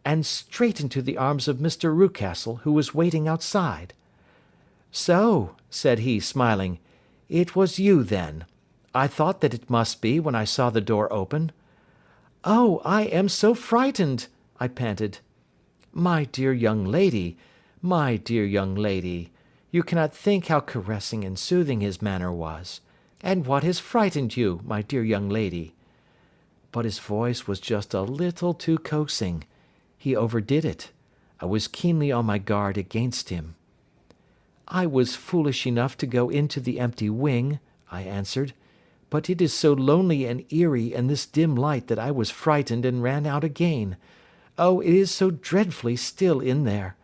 and straight into the arms of Mr. Rucastle, who was waiting outside. "So," said he, smiling, "it was you, then. I thought that it must be when I saw the door open." "Oh, I am so frightened!" I panted. My dear young lady, you cannot think how caressing and soothing his manner was. And what has frightened you, my dear young lady?" But his voice was just a little too coaxing. He overdid it. I was keenly on my guard against him. "I was foolish enough to go into the empty wing," I answered, "but it is so lonely and eerie in this dim light that I was frightened and ran out again. Oh, it is so dreadfully still in there."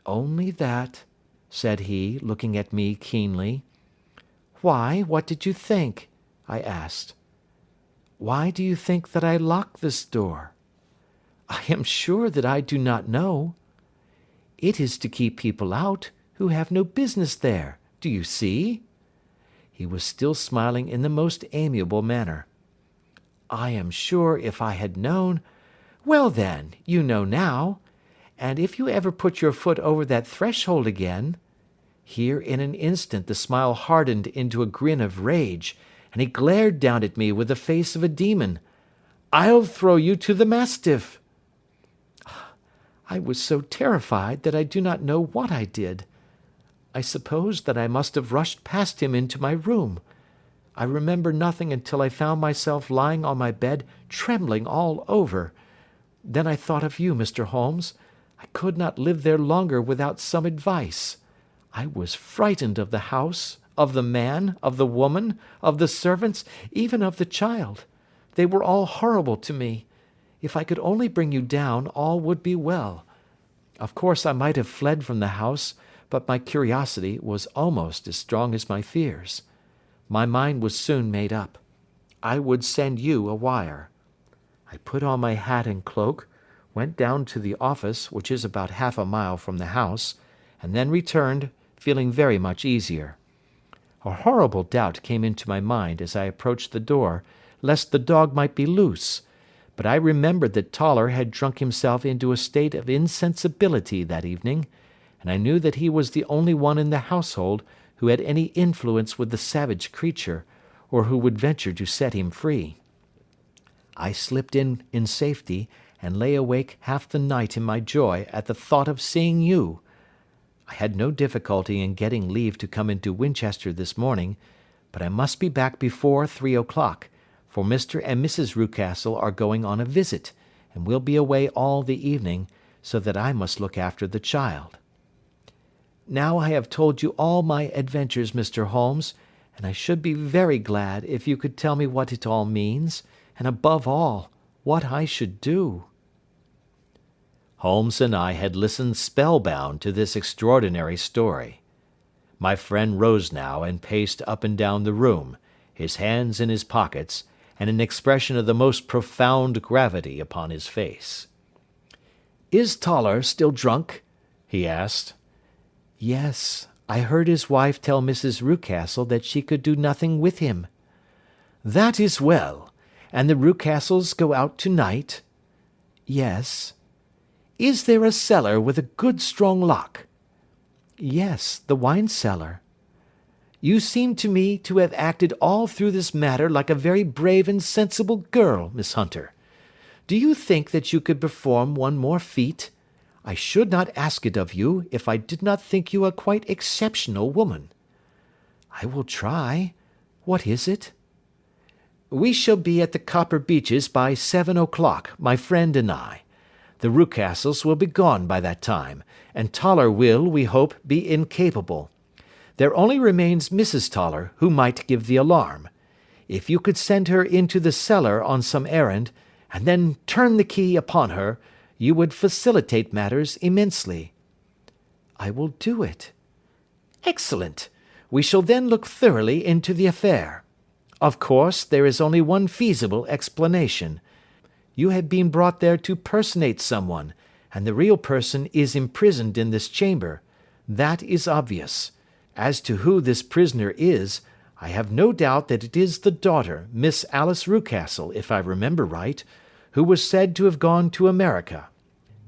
"Only that?" said he, looking at me keenly. "Why, what did you think?" I asked. "Why do you think that I locked this door?" "I am sure that I do not know." "It is to keep people out who have no business there, do you see?" He was still smiling in the most amiable manner. "I am sure if I had known—" "Well then, you know now. And if you ever put your foot over that threshold again—" Here in an instant the smile hardened into a grin of rage, and he glared down at me with the face of a demon. "I'll throw you to the mastiff." I was so terrified that I do not know what I did. I suppose that I must have rushed past him into my room. I remember nothing until I found myself lying on my bed trembling all over. Then I thought of you, Mr. Holmes. I could not live there longer without some advice. I was frightened of the house, of the man, of the woman, of the servants, even of the child. They were all horrible to me. If I could only bring you down, all would be well. Of course I might have fled from the house, but my curiosity was almost as strong as my fears. My mind was soon made up. I would send you a wire. I put on my hat and cloak, went down to the office, which is about half a mile from the house, and then returned, feeling very much easier. A horrible doubt came into my mind as I approached the door, lest the dog might be loose, but I remembered that Toller had drunk himself into a state of insensibility that evening, and I knew that he was the only one in the household who had any influence with the savage creature, or who would venture to set him free. I slipped in safety, and lay awake half the night in my joy at the thought of seeing you. I had no difficulty in getting leave to come into Winchester this morning, but I must be back before 3 o'clock, for Mr. and Mrs. Rucastle are going on a visit, and will be away all the evening, so that I must look after the child. Now I have told you all my adventures, Mr. Holmes, and I should be very glad if you could tell me what it all means, and above all, what I should do." Holmes and I had listened spellbound to this extraordinary story. My friend rose now and paced up and down the room, his hands in his pockets, and an expression of the most profound gravity upon his face. "Is Toller still drunk?" he asked. "Yes, I heard his wife tell Mrs. Rucastle that she could do nothing with him." "That is well. And the Rucastles go out to-night?" "Yes." "Is there a cellar with a good strong lock?" "Yes, the wine cellar." "You seem to me to have acted all through this matter like a very brave and sensible girl, Miss Hunter. Do you think that you could perform one more feat? I should not ask it of you if I did not think you a quite exceptional woman." "I will try. What is it?" "We shall be at the Copper Beeches by 7 o'clock, my friend and I. The Rucastles will be gone by that time, and Toller will, we hope, be incapable. There only remains Mrs. Toller, who might give the alarm. If you could send her into the cellar on some errand, and then turn the key upon her, you would facilitate matters immensely." "I will do it." "Excellent. We shall then look thoroughly into the affair. Of course, there is only one feasible explanation. You have been brought there to personate someone, and the real person is imprisoned in this chamber. That is obvious. As to who this prisoner is, I have no doubt that it is the daughter, Miss Alice Rucastle, if I remember right, who was said to have gone to America.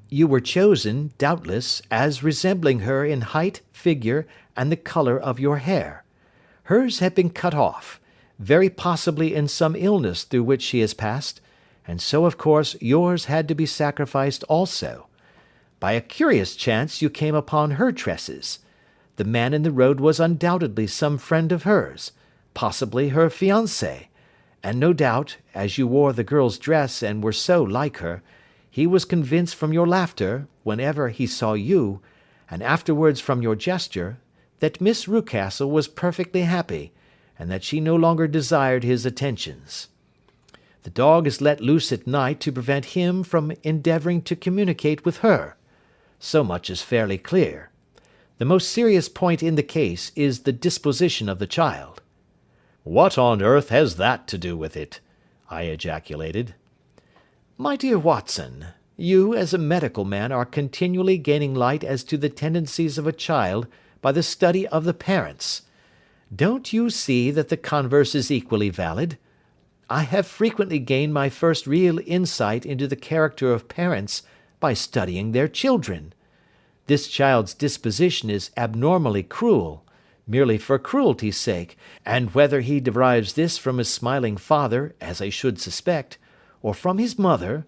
You were chosen, doubtless, as resembling her in height, figure, and the colour of your hair. Hers had been cut off, very possibly in some illness through which she has passed, and so of course yours had to be sacrificed also. By a curious chance you came upon her tresses. The man in the road was undoubtedly some friend of hers, possibly her fiancé, and no doubt, as you wore the girl's dress and were so like her, he was convinced from your laughter, whenever he saw you, and afterwards from your gesture, that Miss Rucastle was perfectly happy, and that she no longer desired his attentions. The dog is let loose at night to prevent him from endeavouring to communicate with her. So much is fairly clear. The most serious point in the case is the disposition of the child." "What on earth has that to do with it?" I ejaculated. "My dear Watson, you as a medical man are continually gaining light as to the tendencies of a child by the study of the parents. Don't you see that the converse is equally valid? I have frequently gained my first real insight into the character of parents by studying their children. This child's disposition is abnormally cruel, merely for cruelty's sake, and whether he derives this from his smiling father, as I should suspect, or from his mother,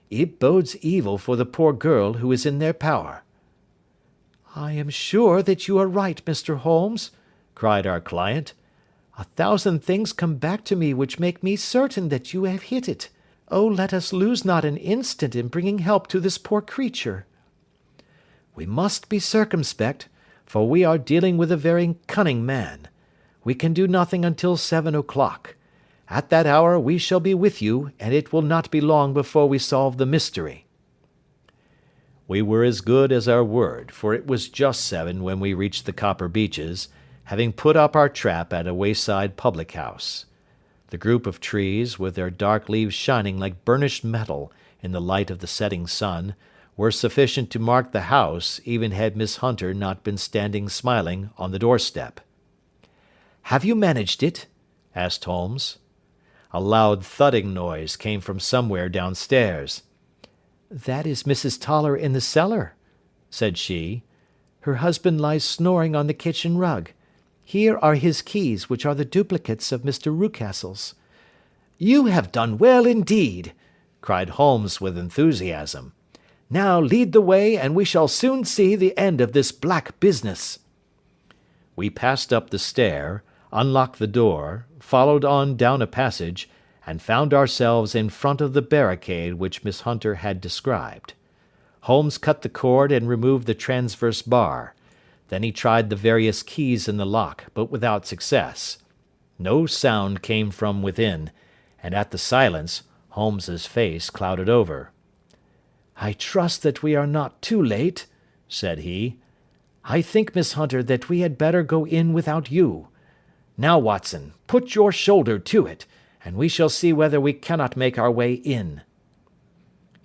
it bodes evil for the poor girl who is in their power." "I am sure that you are right, Mr. Holmes," cried our client. "A thousand things come back to me which make me certain that you have hit it. Oh, let us lose not an instant in bringing help to this poor creature." "We must be circumspect, for we are dealing with a very cunning man. We can do nothing until 7 o'clock. At that hour we shall be with you, and it will not be long before we solve the mystery." We were as good as our word, for it was just 7 when we reached the Copper Beeches, having put up our trap at a wayside public-house. The group of trees, with their dark leaves shining like burnished metal in the light of the setting sun, were sufficient to mark the house, even had Miss Hunter not been standing smiling on the doorstep. "Have you managed it?" asked Holmes. A loud thudding noise came from somewhere downstairs. "That is Mrs. Toller in the cellar," said she. "Her husband lies snoring on the kitchen rug. Here are his keys, which are the duplicates of Mr. Rucastle's." "You have done well indeed," cried Holmes with enthusiasm. "Now lead the way, and we shall soon see the end of this black business." We passed up the stair, unlocked the door, followed on down a passage, and found ourselves in front of the barricade which Miss Hunter had described. Holmes cut the cord and removed the transverse bar. Then he tried the various keys in the lock, but without success. No sound came from within, and at the silence Holmes's face clouded over. "I trust that we are not too late," said he. "I think, Miss Hunter, that we had better go in without you. Now, Watson, put your shoulder to it, and we shall see whether we cannot make our way in."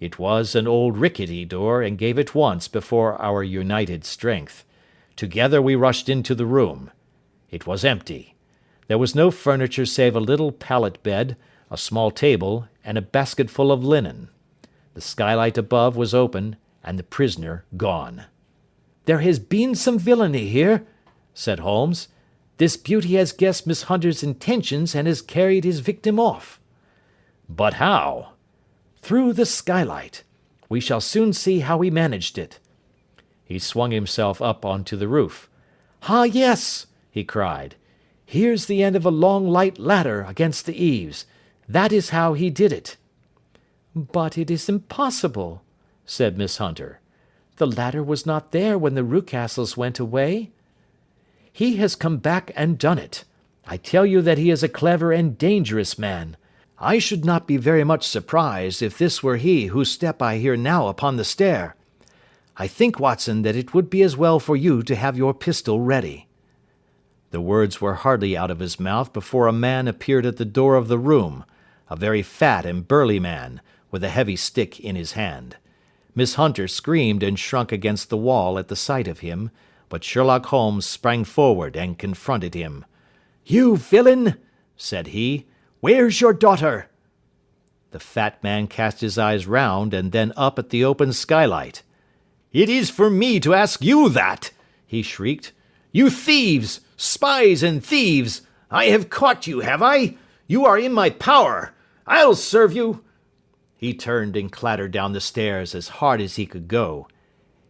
It was an old rickety door, and gave at once before our united strength. Together we rushed into the room. It was empty. There was no furniture save a little pallet bed, a small table, and a basketful of linen. The skylight above was open, and the prisoner gone. "There has been some villainy here," said Holmes. "This beauty has guessed Miss Hunter's intentions and has carried his victim off." "But how?" "Through the skylight. We shall soon see how he managed it." He swung himself up onto the roof. "Ah, yes," he cried. "Here's the end of a long light ladder against the eaves. That is how he did it." "But it is impossible," said Miss Hunter. "The ladder was not there when the Rucastles went away." "He has come back and done it. I tell you that he is a clever and dangerous man. I should not be very much surprised if this were he whose step I hear now upon the stair. I think, Watson, that it would be as well for you to have your pistol ready." The words were hardly out of his mouth before a man appeared at the door of the room, a very fat and burly man, with a heavy stick in his hand. Miss Hunter screamed and shrunk against the wall at the sight of him, but Sherlock Holmes sprang forward and confronted him. "You villain!" said he. "Where's your daughter?" The fat man cast his eyes round and then up at the open skylight. "It is for me to ask you that!" he shrieked. "You thieves! Spies and thieves! I have caught you, have I? You are in my power! I'll serve you!" He turned and clattered down the stairs as hard as he could go.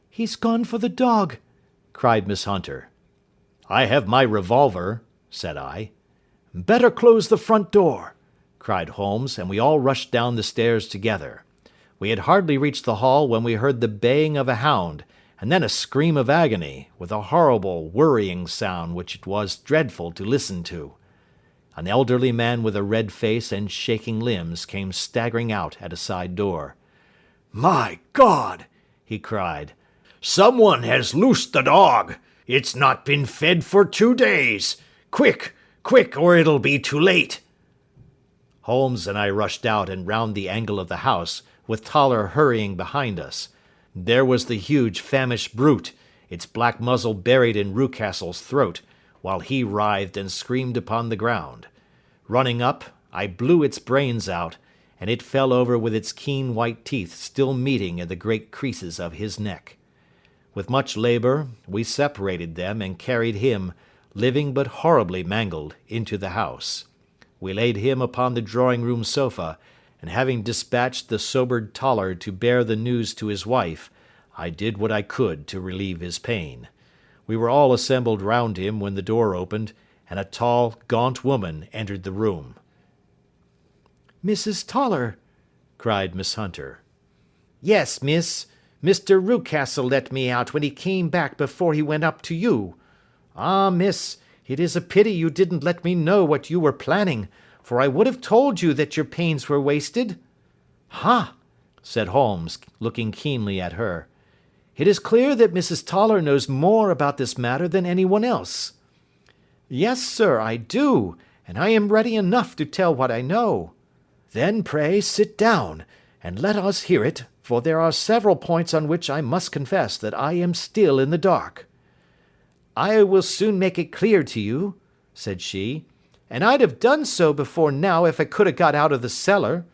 "He's gone for the dog," cried Miss Hunter. "I have my revolver," said I. "Better close the front door," cried Holmes, and we all rushed down the stairs together. We had hardly reached the hall when we heard the baying of a hound, and then a scream of agony, with a horrible worrying sound which it was dreadful to listen to. An elderly man with a red face and shaking limbs came staggering out at a side door. "My God!" he cried. "Someone has loosed the dog. It's not been fed for 2 days. Quick, quick, or it'll be too late." Holmes and I rushed out and round the angle of the house, with Toller hurrying behind us. There was the huge famished brute, its black muzzle buried in Rucastle's throat, while he writhed and screamed upon the ground. Running up, I blew its brains out, and it fell over with its keen white teeth still meeting in the great creases of his neck. With much labour, we separated them and carried him, living but horribly mangled, into the house. We laid him upon the drawing-room sofa, and having dispatched the sobered Toller to bear the news to his wife, I did what I could to relieve his pain. We were all assembled round him when the door opened, and a tall, gaunt woman entered the room. "Mrs. Toller!" cried Miss Hunter. "Yes, miss. Mr. Rucastle let me out when he came back before he went up to you. Ah, miss, it is a pity you didn't let me know what you were planning, for I would have told you that your pains were wasted." "Ha!" said Holmes, looking keenly at her. "It is clear that Mrs. Toller knows more about this matter than anyone else." "Yes, sir, I do, and I am ready enough to tell what I know." "Then pray sit down, and let us hear it, for there are several points on which I must confess that I am still in the dark." "I will soon make it clear to you," said she, "and I'd have done so before now if I could have got out of the cellar.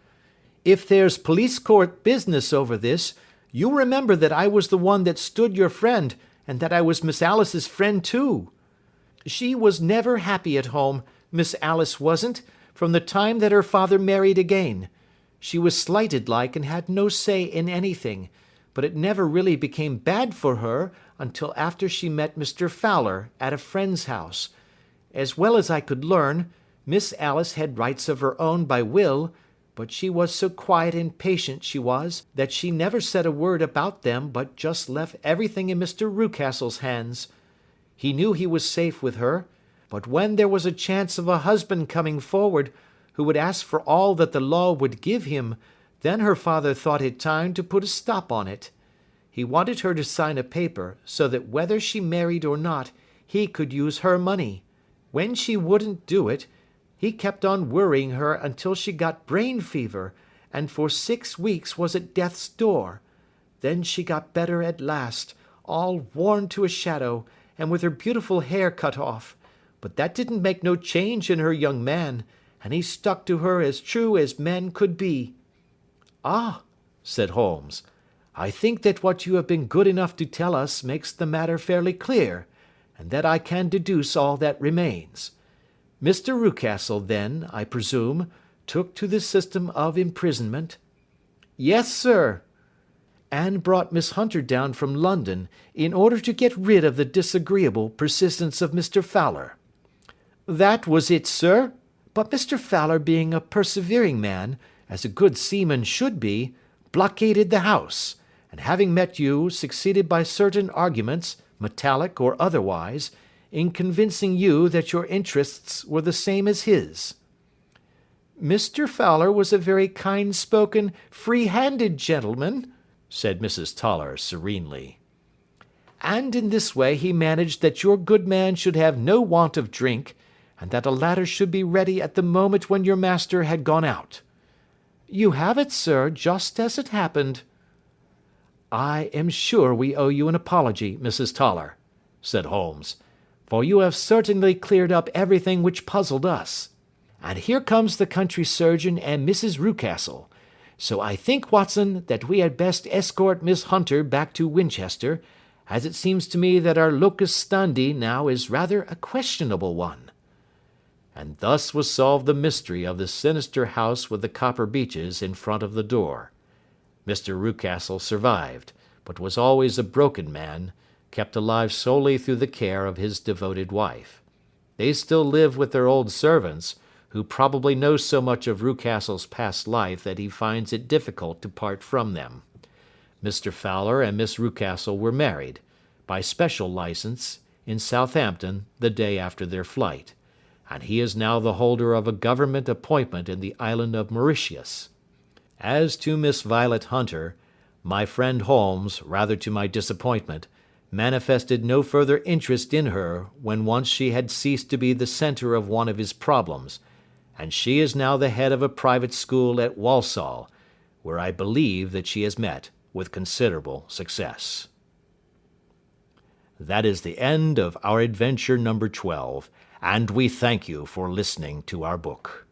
If there's police court business over this, you remember that I was the one that stood your friend, and that I was Miss Alice's friend too. She was never happy at home, Miss Alice wasn't, from the time that her father married again. She was slighted like and had no say in anything, but it never really became bad for her until after she met Mr. Fowler at a friend's house. As well as I could learn, Miss Alice had rights of her own by will, but she was so quiet and patient she was, that she never said a word about them but just left everything in Mr. Rucastle's hands. He knew he was safe with her, but when there was a chance of a husband coming forward who would ask for all that the law would give him, then her father thought it time to put a stop on it. He wanted her to sign a paper, so that whether she married or not, he could use her money. When she wouldn't do it, He kept on worrying her until she got brain fever, and for 6 weeks was at death's door. Then she got better at last, all worn to a shadow, and with her beautiful hair cut off. But that didn't make no change in her young man, and he stuck to her as true as men could be." "Ah," said Holmes, "I think that what you have been good enough to tell us makes the matter fairly clear, and that I can deduce all that remains. Mr. Rucastle, then, I presume, took to the system of imprisonment?" "Yes, sir." "And brought Miss Hunter down from London in order to get rid of the disagreeable persistence of Mr. Fowler?" "That was it, sir. But Mr. Fowler, being a persevering man, as a good seaman should be, blockaded the house, and having met you, succeeded by certain arguments, metallic or otherwise, in convincing you that your interests were the same as his." "Mr. Fowler was a very kind-spoken, free-handed gentleman," said Mrs. Toller serenely. "And in this way he managed that your good man should have no want of drink, and that a ladder should be ready at the moment when your master had gone out. You have it, sir, just as it happened." "I am sure we owe you an apology, Mrs. Toller," said Holmes, "for you have certainly cleared up everything which puzzled us. And here comes the country surgeon and Mrs. Rucastle. So I think, Watson, that we had best escort Miss Hunter back to Winchester, as it seems to me that our locus standi now is rather a questionable one." And thus was solved the mystery of the sinister house with the copper beeches in front of the door. Mr. Rucastle survived, but was always a broken man, kept alive solely through the care of his devoted wife. They still live with their old servants, who probably know so much of Rucastle's past life that he finds it difficult to part from them. Mr. Fowler and Miss Rucastle were married, by special license, in Southampton the day after their flight, and he is now the holder of a government appointment in the island of Mauritius. As to Miss Violet Hunter, my friend Holmes, rather to my disappointment, manifested no further interest in her when once she had ceased to be the centre of one of his problems, and she is now the head of a private school at Walsall, where I believe that she has met with considerable success. That is the end of our adventure number 12, and we thank you for listening to our book.